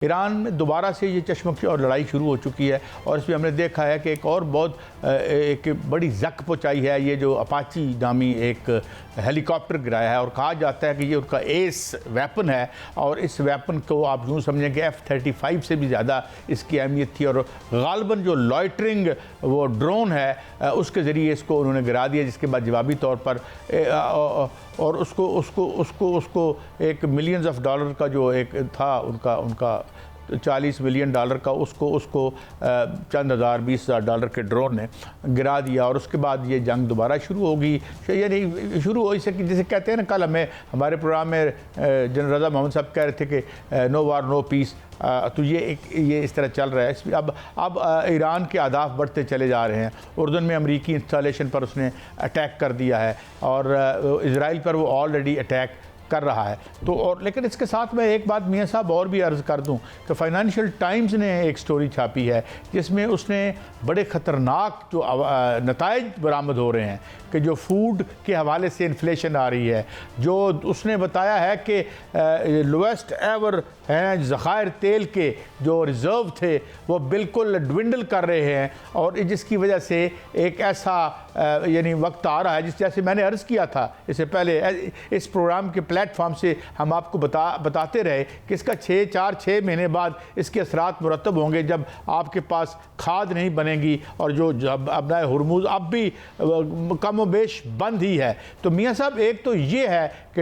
Iran में दोबारा से ये चश्मदीद और लड़ाई शुरू हो चुकी है और इसमें हमने देखा है कि एक और बहुत एक बड़ी जक पहुँचाई है ये जो अपाची नामी एक हेलीकॉप्टर गिराया है और कहा जाता है कि ये उनका एस वेपन है और इस वेपन को आप यूँ समझें कि F-35 से भी ज़्यादा इसकी अहमियत थी और गालबन जो लॉइटरिंग वो ड्रोन है उसके ज़रिए इसको उन्होंने गिरा दिया, जिसके बाद जवाबी तौर पर और उसको $1 मिलियन का जो एक था उनका $40 मिलियन का उसको चंद हज़ार $20,000 के ड्रोन ने गिरा दिया और उसके बाद ये जंग दोबारा शुरू होगी। यानी शुरू हो इसे जिसे कहते हैं ना, कल हमारे प्रोग्राम में जनरल रज़ा मोहम्मद साहब कह रहे थे कि नो वार नो पीस, तो ये इस तरह चल रहा है। अब ईरान के अहदाफ बढ़ते चले जा रहे हैं। उर्दन में अमरीकी इंस्टॉलेशन पर उसने अटैक कर दिया है और इजराइल पर वो ऑलरेडी अटैक कर रहा है। तो और लेकिन इसके साथ मैं एक बात मियाँ साहब और भी अर्ज़ कर दूं कि फाइनेंशियल टाइम्स ने एक स्टोरी छापी है जिसमें उसने बड़े ख़तरनाक जो नताइज बरामद हो रहे हैं कि जो फूड के हवाले से इन्फ्लेशन आ रही है, जो उसने बताया है कि लोएस्ट एवर हैं ज़खायर तेल के जो रिज़र्व थे वो बिल्कुल ड्विंडल कर रहे हैं और जिसकी वजह से एक ऐसा यानी वक्त आ रहा है जैसे मैंने अर्ज़ किया था इससे पहले इस प्रोग्राम के प्लेटफॉर्म से हम आपको बताते रहे कि इसका 6 महीने बाद इसके असरात मुरतब होंगे जब आपके पास खाद नहीं बनेगी और जो अब हुरमुज़ अब भी कम व बेश बंद ही है। तो मियाँ साहब एक तो ये है कि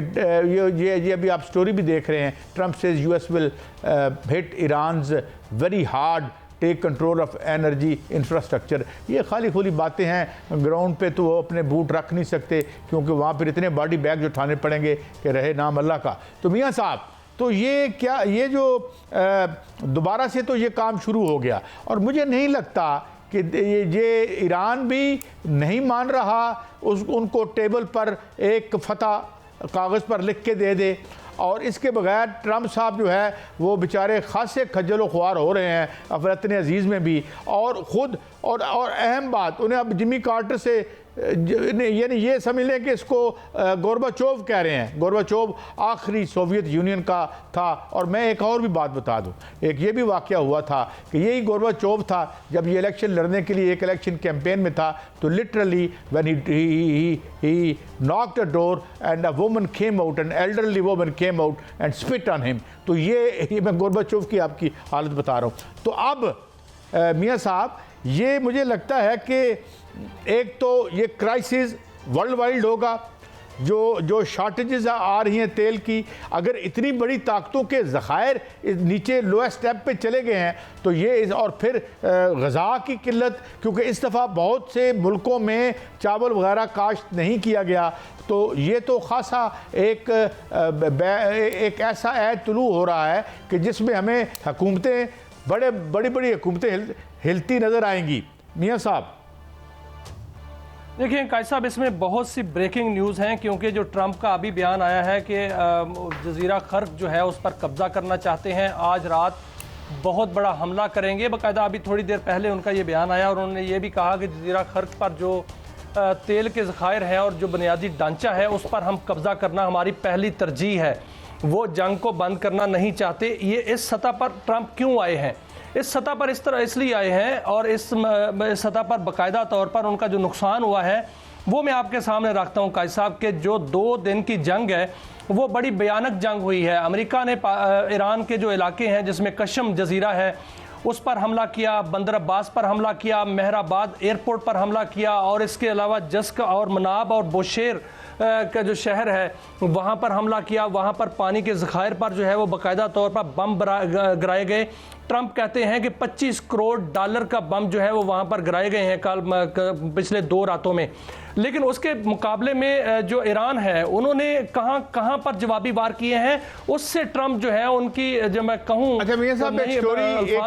ये अभी आप स्टोरी भी देख रहे हैं, Trump says US will hit Iran's very hard, take control of energy infrastructure. ये खाली खुली बातें हैं, ग्राउंड पे तो वो अपने बूट रख नहीं सकते क्योंकि वहाँ पर इतने बॉडी बैग उठाने पड़ेंगे कि रहे नाम अल्लाह का। तो मियाँ साहब तो ये जो दोबारा से तो ये काम शुरू हो गया और मुझे नहीं लगता कि ये ईरान भी नहीं मान रहा उनको टेबल पर एक फतह कागज़ पर लिख के दे दे और इसके बगैर ट्रम्प साहब जो है वो बेचारे खासे खज्जल ख्वार हो रहे हैं अफरतन अजीज़ में भी और ख़ुद और अहम बात उन्हें अब जिमी कार्टर से यानी ये समझ लें कि इसको गोरबाचोव कह रहे हैं। गोरबाचोव आखिरी सोवियत यूनियन का था और मैं एक और भी बात बता दूं, एक ये भी वाक़या हुआ था कि यही गोरबाचोव था जब ये इलेक्शन लड़ने के लिए एक इलेक्शन कैंपेन में था तो literally when he knocked a door and a woman came out, an elderly woman came out and spit on him. तो ये मैं गोरबाचोव की आपकी हालत बता रहा हूँ। तो अब मियाँ साहब ये मुझे लगता है कि एक तो ये क्राइसिस वर्ल्ड वाइड होगा, जो शॉर्टेजेस आ रही हैं तेल की, अगर इतनी बड़ी ताकतों के ज़खायर नीचे लोएस्ट स्टेप पे चले गए हैं तो ये और फिर ग़ज़ा की किल्लत, क्योंकि इस दफ़ा बहुत से मुल्कों में चावल वगैरह काश्त नहीं किया गया, तो ये तो ख़ासा एक ऐसा ऐद तुलू हो रहा है कि जिसमें हमें हुकूमतें बड़ी हुकूमतें हिलती नज़र आएंगी। मियाँ साहब देखिए कायद साहब, इसमें बहुत सी ब्रेकिंग न्यूज़ हैं क्योंकि जो ट्रंप का अभी बयान आया है कि जज़ीरा खर्क जो है उस पर कब्ज़ा करना चाहते हैं, आज रात बहुत बड़ा हमला करेंगे। बाकायदा अभी थोड़ी देर पहले उनका ये बयान आया और उन्होंने ये भी कहा कि जज़ीरा खर्क पर जो तेल के ज़खायर हैं और जो बुनियादी ढांचा है उस पर हम कब्ज़ा करना हमारी पहली तरजीह है, वो जंग को बंद करना नहीं चाहते। ये इस सतह पर ट्रंप क्यों आए हैं? इस सतह पर इस तरह इसलिए आए हैं और इस सतह पर बाकायदा तौर पर उनका जो नुकसान हुआ है वो मैं आपके सामने रखता हूँ कायद साहब के जो 2 दिन की जंग है वो बड़ी भयानक जंग हुई है। अमेरिका ने ईरान के जो इलाके हैं जिसमें कशम जजीरा है उस पर हमला किया, बंदर अब्बास पर हमला किया, मेहराबाद एयरपोर्ट पर हमला किया और इसके अलावा जस्क और मनाब और बोशेर का जो शहर है वहाँ पर हमला किया। वहाँ पर पानी के ज़खायर पर जो है वो बाकायदा तौर पर बम गिराए गए। ट्रंप कहते हैं कि $25 करोड़ का बम जो है वो वहाँ पर गिराए गए हैं पिछले 2 रातों में। लेकिन उसके मुकाबले में जो ईरान है उन्होंने कहाँ पर जवाबी वार किए हैं, उससे ट्रंप जो है उनकी जो मैं कहूँ अच्छा मियां साहब एक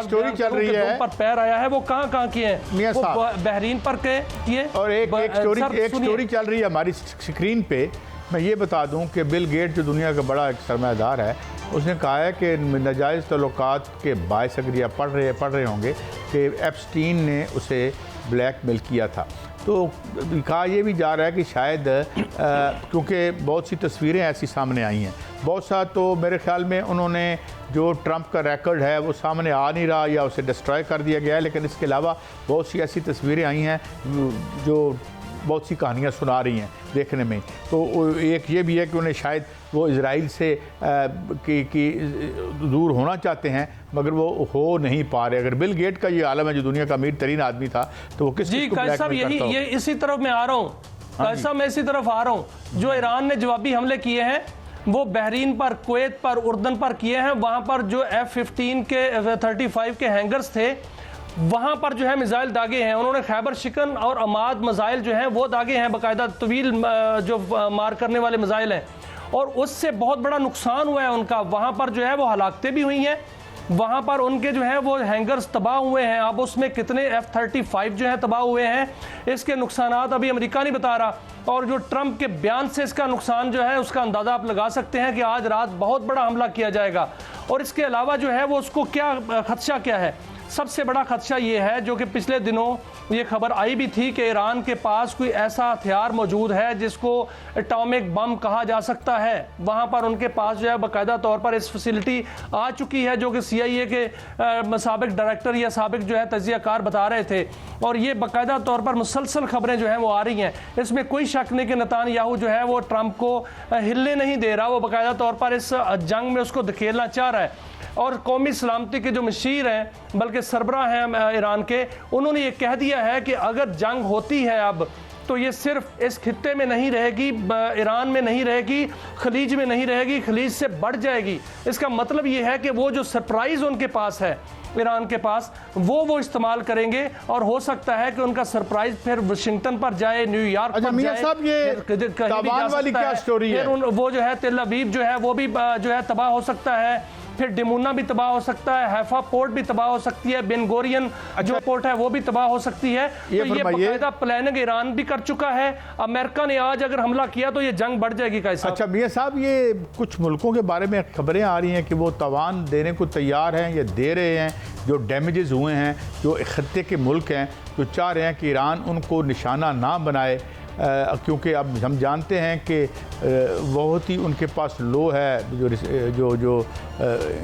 स्टोरी चल रही है पर पैर आया है, वो कहाँ किए हैं, वो बहरीन पर किए और एक स्टोरी चल रही है हमारी स्क्रीन पे। मैं ये बता दूं कि बिल गेट जो दुनिया का बड़ा एक सरमायादार है उसने कहा है कि नाजायज़ तल्लुकात के बायस अगर आप पढ़ रहे होंगे कि एप्स्टीन ने उसे ब्लैकमेल किया था। तो कहा यह भी जा रहा है कि शायद क्योंकि बहुत सी तस्वीरें ऐसी सामने आई हैं, बहुत सा तो मेरे ख्याल में उन्होंने जो ट्रंप का रिकॉर्ड है वो सामने आ नहीं रहा या उसे डिस्ट्रॉय कर दिया गया है, लेकिन इसके अलावा बहुत सी ऐसी तस्वीरें आई हैं जो बहुत सी कहानियाँ सुना रही हैं देखने में। तो एक ये भी है कि उन्हें शायद वो इजराइल से की दूर होना चाहते हैं, मगर वो हो नहीं पा रहे। अगर बिल गेट का ये आलम है जो दुनिया का अमीर तरीन आदमी था, तो वो किस साहब ये इसी तरफ मैं आ रहा हूँ, कैसा मैं इसी तरफ आ रहा हूँ। जो ईरान ने जवाबी हमले किए हैं वो बहरीन पर, कुवैत पर, उर्दन पर किए हैं। वहाँ पर जो F-15 के F-35 के हैंगर्स थे वहाँ पर जो है मिसाइल दागे हैं। उन्होंने खैबर शिकन और अमाद मिसाइल जो हैं वो दागे हैं, बाकायदा तवील जो मार करने वाले मिसाइल हैं, और उससे बहुत बड़ा नुकसान हुआ है उनका। वहाँ पर जो है वो हलाकतें भी हुई हैं, वहाँ पर उनके जो है वो हैंगर्स तबाह हुए हैं। अब उसमें कितने F-35 जो है तबाह हुए हैं, इसके नुकसानात अभी अमेरिका नहीं बता रहा। और जो ट्रंप के बयान से इसका नुकसान जो है उसका अंदाज़ा आप लगा सकते हैं कि आज रात बहुत बड़ा हमला किया जाएगा। और इसके अलावा जो है वो उसको क्या खदशा क्या है, सबसे बड़ा खदशा ये है जो कि पिछले दिनों ये खबर आई भी थी कि ईरान के पास कोई ऐसा हथियार मौजूद है जिसको एटॉमिक बम कहा जा सकता है। वहाँ पर उनके पास जो है बाकायदा तौर पर इस फैसिलिटी आ चुकी है, जो कि CIA के साबिक डायरेक्टर या साबिक जो है तजियाकार बता रहे थे। और ये बाकायदा तौर पर मुसलसल खबरें जो हैं वो आ रही हैं। इसमें कोई शक नहीं कि नेतान्याहू जो है वो ट्रंप को हिलने नहीं दे रहा, वो बाकायदा तौर पर इस जंग में उसको धकेलना चाह रहा है। और कौमी सलामती के जो मशीर हैं, बल्कि सरबराह हैं ईरान के, उन्होंने ये कह दिया है कि अगर जंग होती है अब तो ये सिर्फ इस खित्ते में नहीं रहेगी, ईरान में नहीं रहेगी, खलीज में नहीं रहेगी, खलीज से बढ़ जाएगी। इसका मतलब ये है कि वो जो सरप्राइज़ उनके पास है ईरान के पास वो इस्तेमाल करेंगे, और हो सकता है कि उनका सरप्राइज फिर वाशिंगटन पर जाए, न्यूयॉर्क पर जाए। साहब ये ताइवान वाली क्या स्टोरी है? वो जो है तेल अवीव जो है वो भी जो है तबाह हो सकता है, फिर डिमुना भी तबाह हो सकता है, हैफा पोर्ट भी तबाह हो सकती है, बेन गोरियन जो पोर्ट है वो भी तबाह हो सकती है। तो ये बाकायदा प्लानिंग ईरान भी कर चुका है। अमेरिका ने आज अगर हमला किया तो ये जंग बढ़ जाएगी। कैसा? अच्छा मियां साहब, ये कुछ मुल्कों के बारे में खबरें आ रही हैं कि वो तावान देने को तैयार हैं या दे रहे हैं, जो डैमेजेस हुए हैं, जो खत्ते के मुल्क हैं जो चाह रहे हैं कि ईरान उनको निशाना ना बनाए, क्योंकि अब हम जानते हैं कि बहुत ही उनके पास लो है जो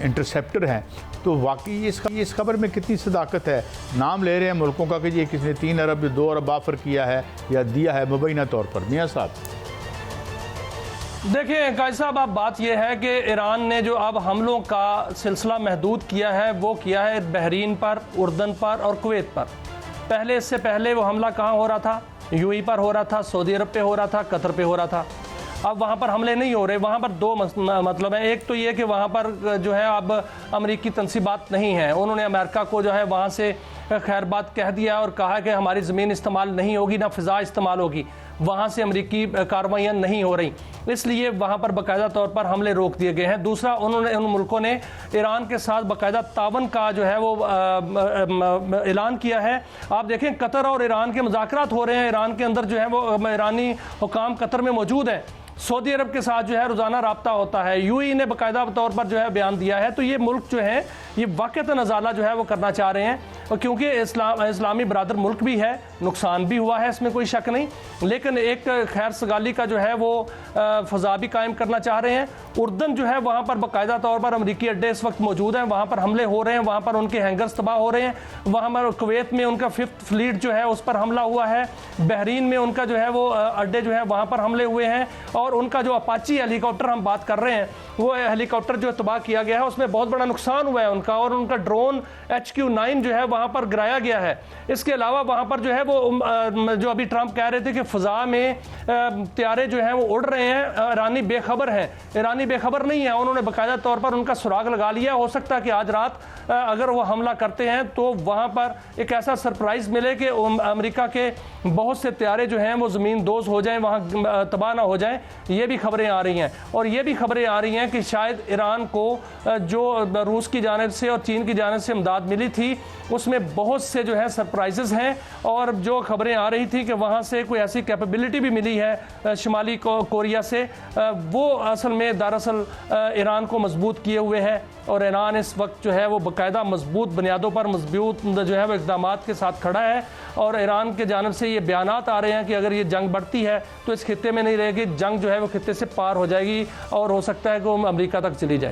इंटरसेप्टर हैं। तो वाकई इस खबर में कितनी सदाकत है? नाम ले रहे हैं मुल्कों का कि ये किसने 3 अरब या 2 अरब ऑफर किया है या दिया है मुबैना तौर पर। मियां साहब देखिए कायद साहब, अब बात यह है कि ईरान ने जो अब हमलों का सिलसिला महदूद किया है वो किया है बहरीन पर, उर्दन पर और कुवैत पर। पहले इससे पहले वो हमला कहाँ हो रहा था? UAE पर हो रहा था, सऊदी अरब पे हो रहा था, कतर पे हो रहा था। अब वहाँ पर हमले नहीं हो रहे। वहाँ पर दो मतलब है। एक तो ये कि वहाँ पर जो है अब अमेरिकी तनसीबात नहीं है, उन्होंने अमेरिका को जो है वहाँ से खैर बात कह दिया और कहा कि हमारी ज़मीन इस्तेमाल नहीं होगी, ना फ़िज़ा इस्तेमाल होगी, वहाँ से अमेरिकी कार्रवाइयाँ नहीं हो रही, इसलिए वहाँ पर बाकायदा तौर पर हमले रोक दिए गए हैं। दूसरा, उन्होंने उन मुल्कों ने ईरान के साथ बाकायदा तावन का जो है वो ऐलान किया है। आप देखें कतर और ईरान के मुज़ाकरात हो रहे हैं, ईरान के अंदर जो है वो ईरानी हुकाम कतर में मौजूद हैं, सऊदी अरब के साथ जो है रोज़ाना रब्ता होता है, UAE ने बाकायदा तौर पर जो है बयान दिया है। तो ये मुल्क जो है ये वाक़तन अज़ाला जो है वो करना चाह रहे हैं, और क्योंकि इस्लामी बरादर मुल्क भी है, नुकसान भी हुआ है, इसमें कोई शक नहीं, लेकिन एक खैर सगाली का जो है वो फ़ज़ा भी कायम करना चाह रहे हैं। उर्दन जो है वहाँ पर बाकायदा तौर पर अमरीकी अड्डे इस वक्त मौजूद हैं, वहाँ पर हमले हो रहे हैं, वहाँ पर उनके हैंगर्स तबाह हो रहे हैं। वहाँ पर कुवैत में उनका 5th फ्लीट जो है उस पर हमला हुआ है, बहरीन में उनका जो है वो अड्डे जो है वहाँ पर हमले हुए हैं, और उनका जो अपाची हेलीकॉप्टर हम बात कर रहे हैं वो हेलीकॉप्टर जो तबाह किया गया है उसमें बहुत बड़ा नुकसान हुआ है उनका, और उनका ड्रोन HQ-9 जो है वहाँ पर गिराया गया है। इसके अलावा वहाँ पर जो है वो जो अभी ट्रंप कह रहे थे कि फ़ज़ा में त्यारे जो हैं वो उड़ रहे हैं, ईरानी बेखबर हैं, ईरानी बेखबर नहीं है, उन्होंने बाकायदा तौर पर उनका सुराग लगा लिया। हो सकता है कि आज रात अगर वो हमला करते हैं तो वहाँ पर एक ऐसा सरप्राइज़ मिले कि अमेरिका के बहुत से त्यारे जो हैं वो ज़मीन दोज़ हो जाएं, वहाँ तबाह ना हो जाएं। ये भी खबरें आ रही हैं। और ये भी खबरें आ रही हैं कि शायद ईरान को जो रूस की जानिब से और चीन की जानिब से इमदाद मिली थी उसमें बहुत से जो है सरप्राइजेस हैं, और जो खबरें आ रही थी कि वहाँ से कोई ऐसी कैपेबिलिटी भी मिली है शुमाली कोरिया से, वो असल में दरअसल ईरान को मजबूत किए हुए है। और ईरान इस वक्त जो है वो बाकायदा मजबूत बुनियादों पर मजबूत जो है वो इक़दाम के साथ खड़ा है। और ईरान के जानिब से ये बयानात आ रहे हैं कि अगर ये जंग बढ़ती है तो इस खित्ते में नहीं रहेगी, जंग जो है वो खित्ते से पार हो जाएगी और हो सकता है कि वो अमेरिका तक चली जाए।